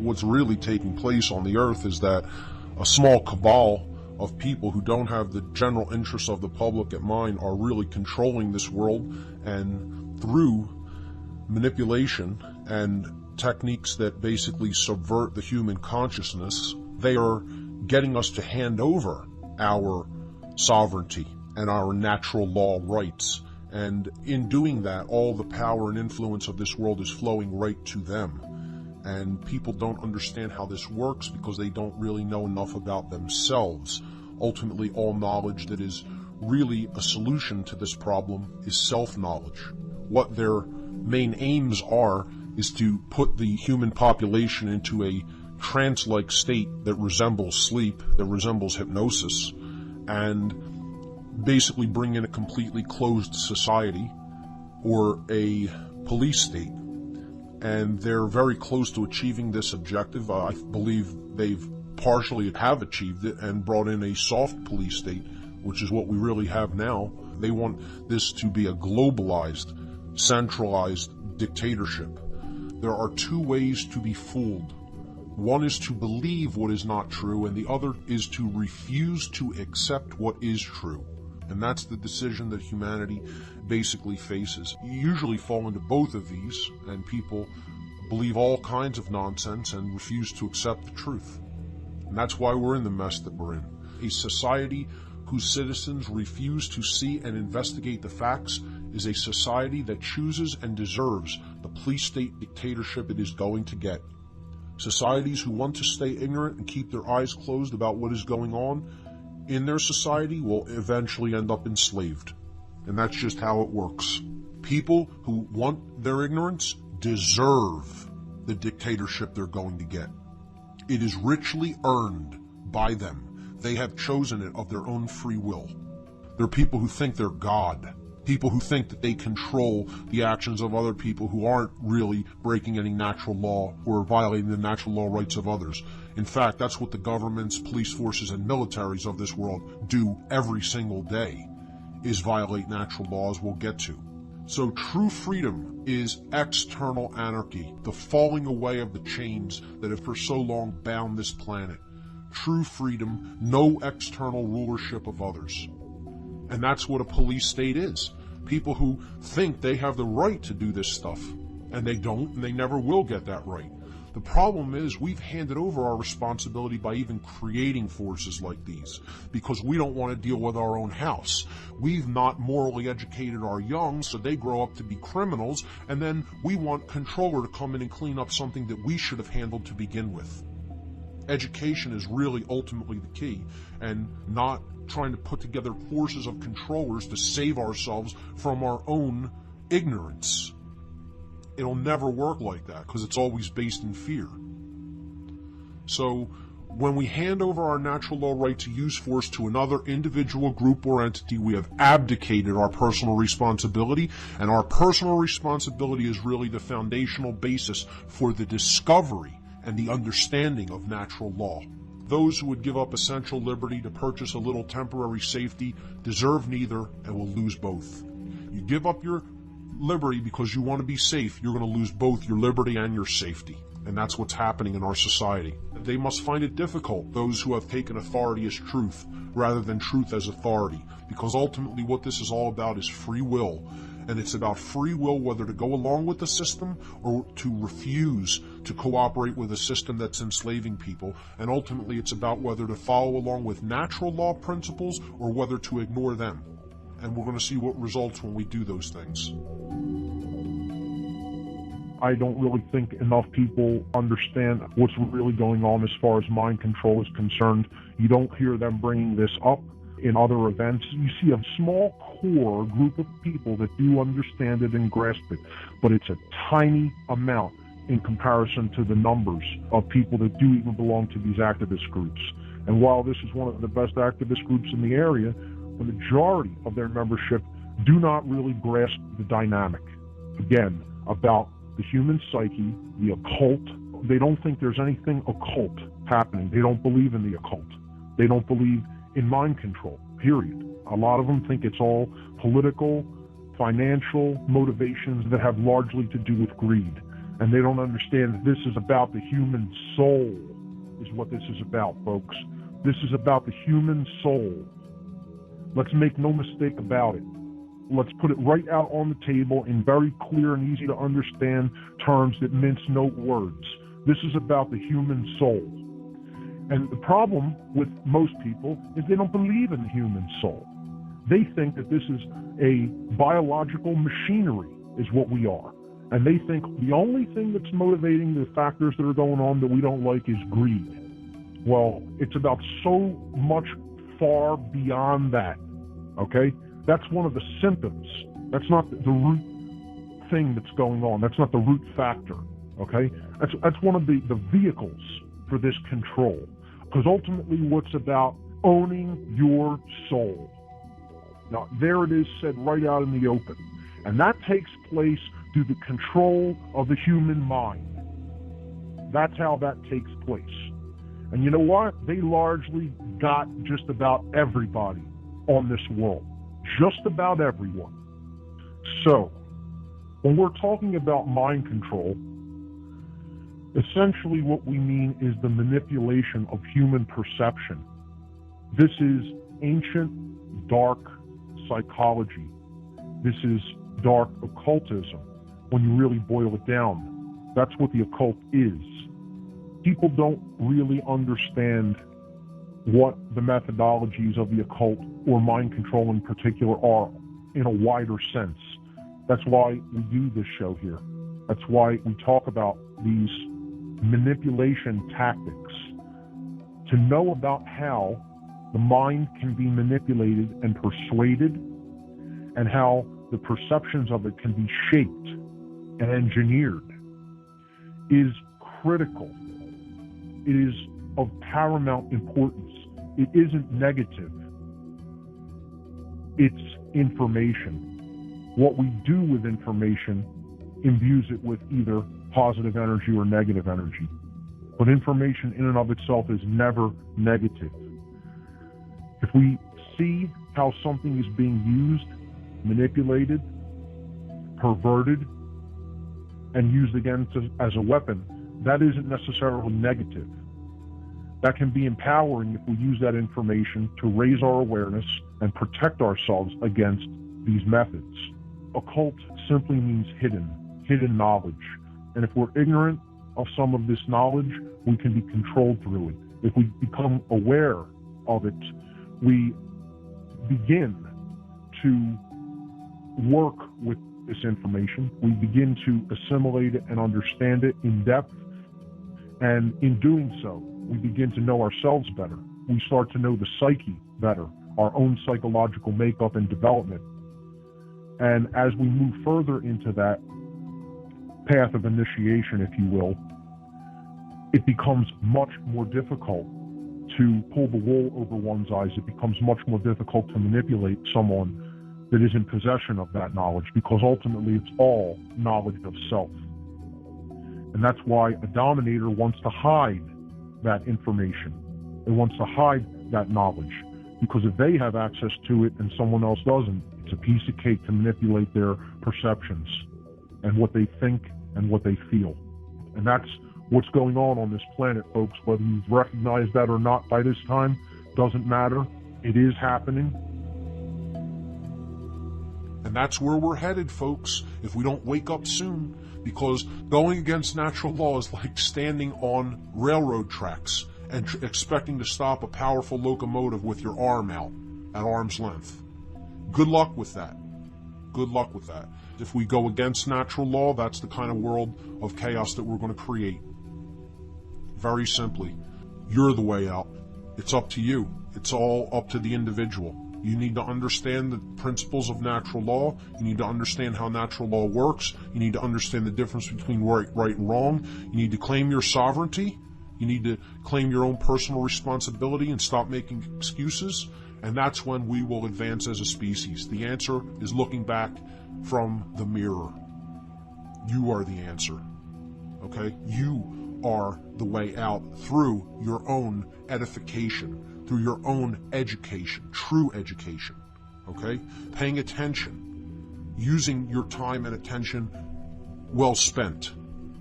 What's really taking place on the earth is that a small cabal of people who don't have the general interests of the public at mind are really controlling this world, and through manipulation and techniques that basically subvert the human consciousness, they are getting us to hand over our sovereignty and our natural law rights. And in doing that, all the power and influence of this world is flowing right to them. And people don't understand how this works because they don't really know enough about themselves. Ultimately, all knowledge that is really a solution to this problem is self-knowledge. What their main aims are is to put the human population into a trance-like state that resembles sleep, that resembles hypnosis, and basically bring in a completely closed society or a police state. And they're very close to achieving this objective. I believe they've partially have achieved it and brought in a soft police state, which is what we really have now. They want this to be a globalized, centralized dictatorship. There are two ways to be fooled. One is to believe what is not true, and the other is to refuse to accept what is true. And that's the decision that humanity basically faces. You usually fall into both of these, and people believe all kinds of nonsense and refuse to accept the truth. And that's why we're in the mess that we're in. A society whose citizens refuse to see and investigate the facts is a society that chooses and deserves the police state dictatorship it is going to get. Societies who want to stay ignorant and keep their eyes closed about what is going on in their society will eventually end up enslaved. And that's just how it works. People who want their ignorance deserve the dictatorship they're going to get. It is richly earned by them. They have chosen it of their own free will. There are people who think they're God. People who think that they control the actions of other people who aren't really breaking any natural law or violating the natural law rights of others. In fact, that's what the governments, police forces, and militaries of this world do every single day, is violate natural laws we'll get to. So true freedom is external anarchy, the falling away of the chains that have for so long bound this planet. True freedom, no external rulership of others. And that's what a police state is. People who think they have the right to do this stuff, and they don't, and they never will get that right. The problem is we've handed over our responsibility by even creating forces like these because we don't want to deal with our own house. We've not morally educated our young so they grow up to be criminals, and then we want controller to come in and clean up something that we should have handled to begin with. Education is really ultimately the key, and not trying to put together forces of controllers to save ourselves from our own ignorance. It'll never work like that because it's always based in fear. So when we hand over our natural law right to use force to another individual, group, or entity, we have abdicated our personal responsibility, and our personal responsibility is really the foundational basis for the discovery and the understanding of natural law. Those who would give up essential liberty to purchase a little temporary safety deserve neither and will lose both. You give up your liberty because you want to be safe, you're going to lose both your liberty and your safety. And that's what's happening in our society. They must find it difficult, those who have taken authority as truth rather than truth as authority, because ultimately what this is all about is free will. And it's about free will whether to go along with the system or to refuse to cooperate with a system that's enslaving people. And ultimately it's about whether to follow along with natural law principles or whether to ignore them. And we're going to see what results when we do those things. I don't really think enough people understand what's really going on as far as mind control is concerned. You don't hear them bringing this up in other events. You see a small core group of people that do understand it and grasp it, but it's a tiny amount in comparison to the numbers of people that do even belong to these activist groups. And while this is one of the best activist groups in the area, the majority of their membership do not really grasp the dynamic, again, about the human psyche, the occult. They don't think there's anything occult happening. They don't believe in the occult. They don't believe in mind control, period. A lot of them think it's all political, financial motivations that have largely to do with greed. And they don't understand that this is about the human soul, is what this is about, folks. This is about the human soul. Let's make no mistake about it. Let's put it right out on the table in very clear and easy to understand terms that mince no words. This is about the human soul. And the problem with most people is they don't believe in the human soul. They think that this is a biological machinery, is what we are. And they think the only thing that's motivating the factors that are going on that we don't like is greed. Well, it's about so much far beyond that, okay? That's one of the symptoms. That's not the root thing that's going on. That's not the root factor, okay? That's one of the vehicles for this control. Because ultimately what's about owning your soul. Now, there it is said right out in the open. And that takes place through the control of the human mind. That's how that takes place. And you know what? They largely got just about everybody on this world. Just about everyone. So, when we're talking about mind control, essentially what we mean is the manipulation of human perception. This is ancient, dark psychology. This is dark occultism. When you really boil it down, that's what the occult is. People don't really understand what the methodologies of the occult or mind control in particular are in a wider sense. That's why we do this show here. That's why we talk about these manipulation tactics. To know about how the mind can be manipulated and persuaded, and how the perceptions of it can be shaped and engineered, is critical. It is of paramount importance. It isn't negative. It's information. What we do with information imbues it with either positive energy or negative energy. But information in and of itself is never negative. If we see how something is being used, manipulated, perverted, and used against us as a weapon, that isn't necessarily negative. That can be empowering if we use that information to raise our awareness and protect ourselves against these methods. Occult simply means hidden knowledge. And if we're ignorant of some of this knowledge, we can be controlled through it. If we become aware of it, we begin to work with this information. We begin to assimilate it and understand it in depth. And in doing so, we begin to know ourselves better. We start to know the psyche better, our own psychological makeup and development. And as we move further into that path of initiation, if you will, it becomes much more difficult to pull the wool over one's eyes. It becomes much more difficult to manipulate someone that is in possession of that knowledge, because ultimately it's all knowledge of self. And that's why a dominator wants to hide that information. It wants to hide that knowledge, because if they have access to it and someone else doesn't, it's a piece of cake to manipulate their perceptions and what they think and what they feel. And that's what's going on this planet, folks. Whether you've recognized that or not by this time, doesn't matter. It is happening. And that's where we're headed, folks, if we don't wake up soon. Because going against natural law is like standing on railroad tracks and expecting to stop a powerful locomotive with your arm out at arm's length. Good luck with that. Good luck with that. If we go against natural law, that's the kind of world of chaos that we're going to create. Very simply, you're the way out. It's up to you. It's all up to the individual. You need to understand the principles of natural law. You need to understand how natural law works. You need to understand the difference between right and wrong. You need to claim your sovereignty. You need to claim your own personal responsibility and stop making excuses. And that's when we will advance as a species. The answer is looking back from the mirror. You are the answer. Okay? You are the way out through your own edification, through your own education, true education. Okay? Paying attention, using your time and attention well spent.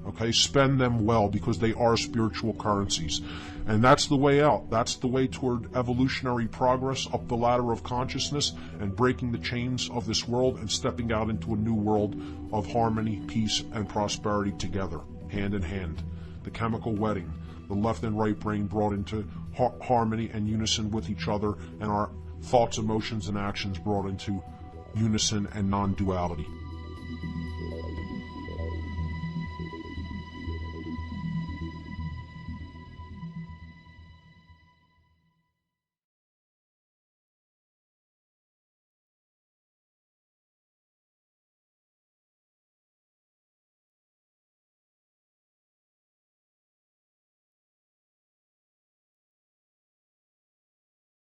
Okay, spend them well, because they are spiritual currencies. And that's the way out. That's the way toward evolutionary progress up the ladder of consciousness and breaking the chains of this world and stepping out into a new world of harmony, peace, and prosperity together, hand in hand. The chemical wedding, the left and right brain brought into harmony and unison with each other, and our thoughts, emotions, and actions brought into unison and non-duality.